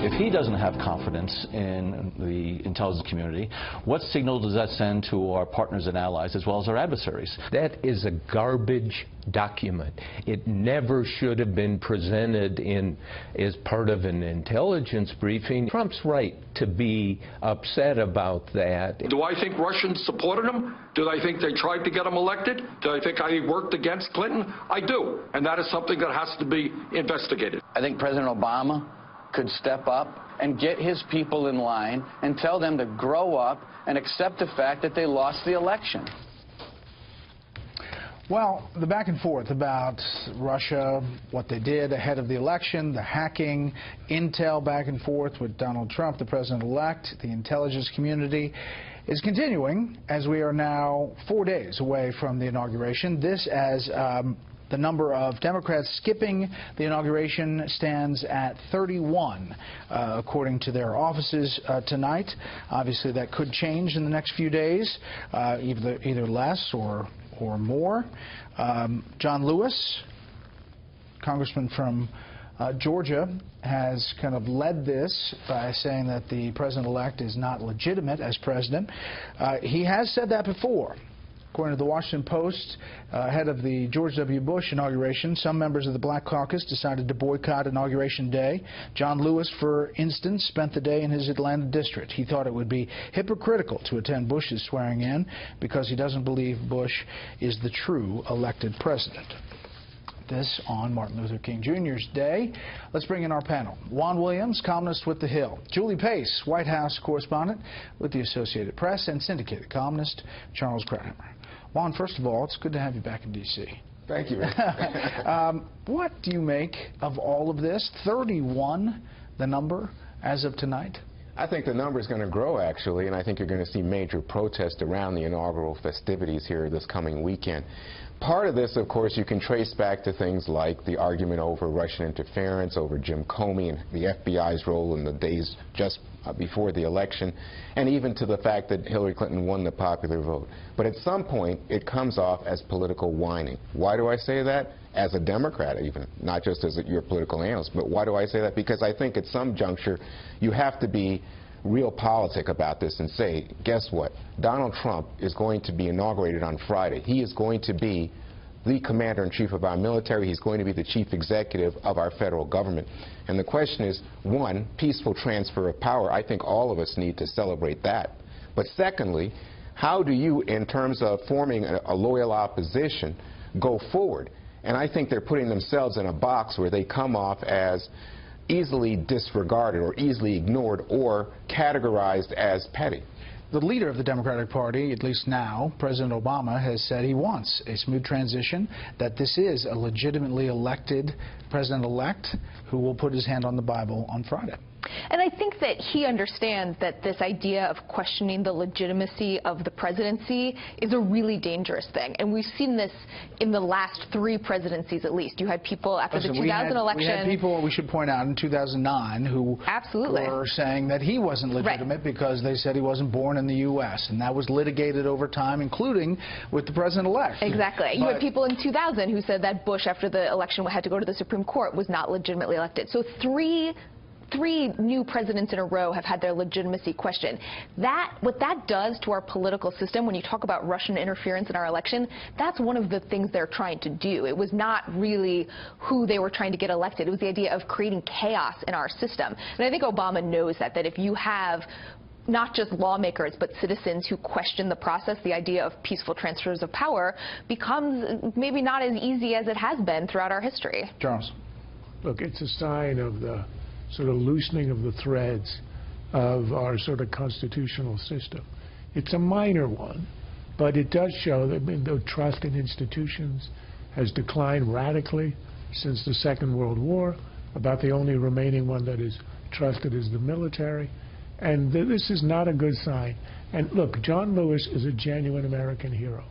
If he doesn't have confidence in the intelligence community, what signal does that send to our partners and allies as well as our adversaries? That is a garbage document. It never should have been presented as part of an intelligence briefing. Trump's right to be upset about that. Do I think Russians supported him? Do I think they tried to get him elected? Do I think I worked against Clinton? I do. And that is something that has to be investigated. I think President Obama could step up and get his people in line and tell them to grow up and accept the fact that they lost the election. Well, the back and forth about Russia, what they did ahead of the election, the hacking, intel back and forth with Donald Trump, the president-elect, the intelligence community, is continuing as we are now 4 days away from the inauguration. This as the number of Democrats skipping the inauguration stands at 31, according to their offices tonight. Obviously, that could change in the next few days, either less or more. John Lewis, congressman from Georgia, has kind of led this by saying that the president-elect is not legitimate as president. He has said that before. According to the Washington Post, ahead of the George W. Bush inauguration, some members of the Black Caucus decided to boycott Inauguration Day. John Lewis, for instance, spent the day in his Atlanta district. He thought it would be hypocritical to attend Bush's swearing-in because he doesn't believe Bush is the true elected president. This on Martin Luther King Jr.'s day. Let's bring in our panel. Juan Williams, columnist with The Hill. Julie Pace, White House correspondent with the Associated Press, and syndicated columnist Charles Krauthammer. Juan, first of all, it's good to have you back in D.C. Thank you. What do you make of all of this? 31, the number, as of tonight? I think the number is going to grow, actually, and I think you're going to see major protests around the inaugural festivities here this coming weekend. Part of this, of course, you can trace back to things like the argument over Russian interference, over Jim Comey and the FBI's role in the days just before the election, and even to the fact that Hillary Clinton won the popular vote. But at some point, it comes off as political whining. Why do I say that? As a Democrat, even, not just as your political analyst. But why do I say that? Because I think at some juncture, you have to be real politic about this and say, guess what? Donald Trump is going to be inaugurated on Friday. He is going to be the commander-in-chief of our military. He's going to be the chief executive of our federal government. And the question is, one, peaceful transfer of power. I think all of us need to celebrate that. But secondly, how do you, in terms of forming a loyal opposition, go forward? And I think they're putting themselves in a box where they come off as easily disregarded or easily ignored or categorized as petty. The leader of the Democratic Party, at least now, President Obama, has said he wants a smooth transition, that this is a legitimately elected president-elect who will put his hand on the Bible on Friday. And I think that he understands that this idea of questioning the legitimacy of the presidency is a really dangerous thing. And we've seen this in the last 3 presidencies at least. You had people after the 2000 election. We had people, we should point out, in 2009 who absolutely were saying that he wasn't legitimate because they said he wasn't born in the U.S. And that was litigated over time, including with the president-elect. Exactly. You had people in 2000 who said that Bush, after the election had to go to the Supreme Court, was not legitimately elected. So three new presidents in a row have had their legitimacy questioned. What that does to our political system, when you talk about Russian interference in our election, that's one of the things they're trying to do. It was not really who they were trying to get elected. It was the idea of creating chaos in our system. And I think Obama knows that if you have not just lawmakers, but citizens who question the process, the idea of peaceful transfers of power becomes maybe not as easy as it has been throughout our history. Charles. Look, it's a sign of the sort of loosening of the threads of our sort of constitutional system. It's a minor one, but it does show that the trust in institutions has declined radically since the Second World War. About the only remaining one that is trusted is the military. And this is not a good sign. And look, John Lewis is a genuine American hero,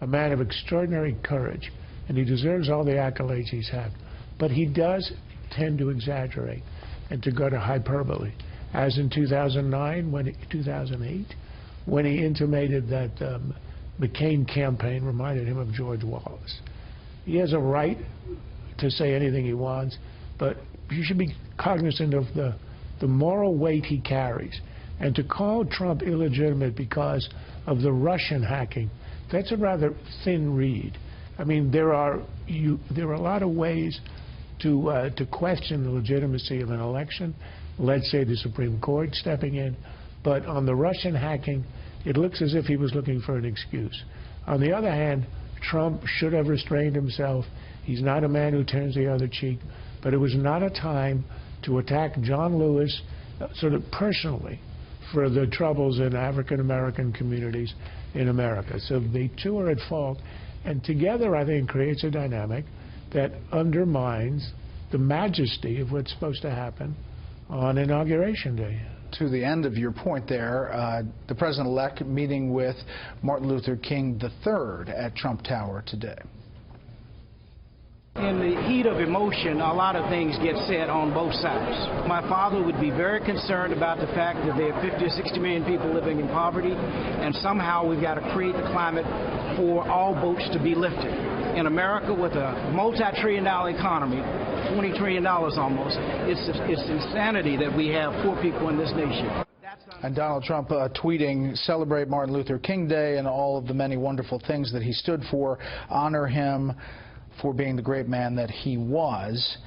a man of extraordinary courage, and he deserves all the accolades he's had. But he does tend to exaggerate and to go to hyperbole, as in 2008, when he intimated that the McCain campaign reminded him of George Wallace. He has a right to say anything he wants, but you should be cognizant of the the moral weight he carries. And to call Trump illegitimate because of the Russian hacking, that's a rather thin reed. I mean, there are a lot of ways to question the legitimacy of an election. Let's say the Supreme Court stepping in. But on the Russian hacking, it looks as if he was looking for an excuse. On the other hand, Trump should have restrained himself. He's not a man who turns the other cheek. But it was not a time to attack John Lewis sort of personally for the troubles in African-American communities in America. So the two are at fault. And together, I think, creates a dynamic that undermines the majesty of what's supposed to happen on Inauguration Day. To the end of your point there, the president-elect meeting with Martin Luther King III at Trump Tower today. In the heat of emotion, a lot of things get said on both sides. My father would be very concerned about the fact that there are 50 or 60 million people living in poverty, and somehow we've got to create the climate for all boats to be lifted. In America, with a multi-trillion-dollar economy, $20 trillion almost, it's insanity that we have poor people in this nation. And Donald Trump tweeting, celebrate Martin Luther King Day and all of the many wonderful things that he stood for, honor him for being the great man that he was.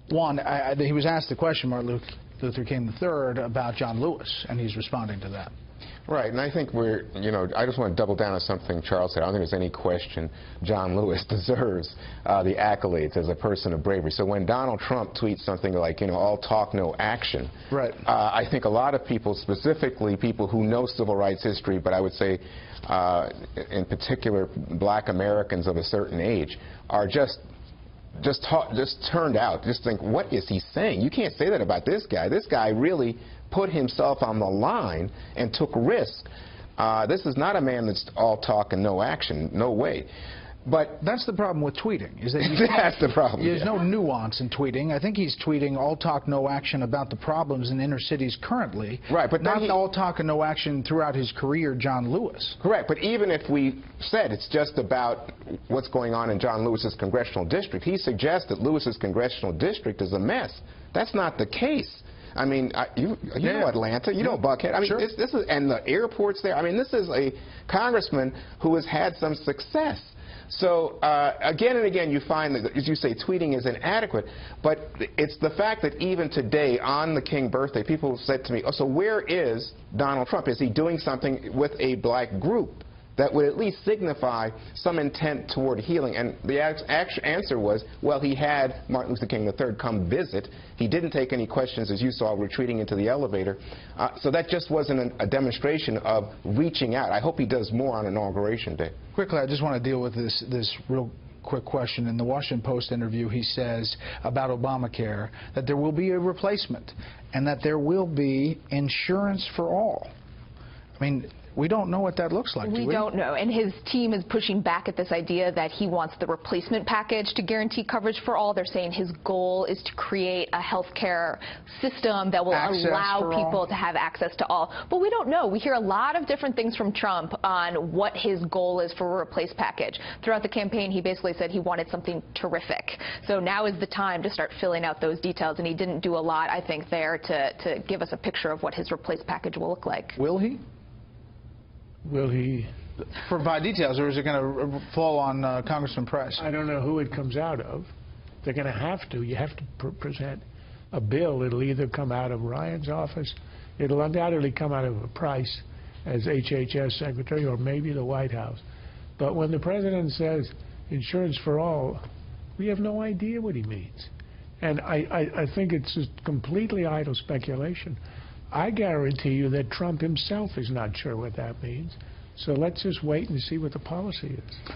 One, he was asked the question, Martin Luther King III, about John Lewis, and he's responding to that. Right, and I think I just want to double down on something Charles said. I don't think there's any question John Lewis deserves the accolades as a person of bravery. So when Donald Trump tweets something like, all talk, no action, right. I think a lot of people, specifically people who know civil rights history, but I would say in particular black Americans of a certain age, are just turned out, just think, what is he saying? You can't say that about this guy. This guy really put himself on the line and took risks. This is not a man that's all talk and no action, no way. But that's the problem with tweeting, is that that's the problem. There's no nuance in tweeting. I think he's tweeting all talk, no action about the problems in inner cities currently. Right, but not all talk and no action throughout his career, John Lewis. Correct, but even if we said it's just about what's going on in John Lewis's congressional district, he suggests that Lewis's congressional district is a mess. That's not the case. I mean, you know Atlanta, you know Buckhead. I mean, sure. this is, and the airports there. I mean, this is a congressman who has had some success. So again and again, you find that, as you say, tweeting is inadequate. But it's the fact that even today, on the King birthday, people said to me, "Oh, so where is Donald Trump? Is he doing something with a black group that would at least signify some intent toward healing?" And the answer was, well, he had Martin Luther King III come visit. He didn't take any questions, as you saw, retreating into the elevator. So that just wasn't a demonstration of reaching out. I hope he does more on Inauguration Day. Quickly, I just want to deal with this real quick question. In the Washington Post interview, he says about Obamacare that there will be a replacement and that there will be insurance for all. I mean, we don't know what that looks like, do we? We don't know, and his team is pushing back at this idea that he wants the replacement package to guarantee coverage for all. They're saying his goal is to create a health care system that will allow people to have access to all. But we don't know. We hear a lot of different things from Trump on what his goal is for a replace package. Throughout the campaign, he basically said he wanted something terrific. So now is the time to start filling out those details, and he didn't do a lot, I think, there to give us a picture of what his replace package will look like. Will he? Will he provide details, or is it going to fall on Congressman Price? I don't know who it comes out of. They're going to have to. You have to present a bill. It'll either come out of Ryan's office, it'll undoubtedly come out of Price as HHS Secretary, or maybe the White House. But when the President says insurance for all, we have no idea what he means. And I think it's just completely idle speculation. I guarantee you that Trump himself is not sure what that means. So let's just wait and see what the policy is.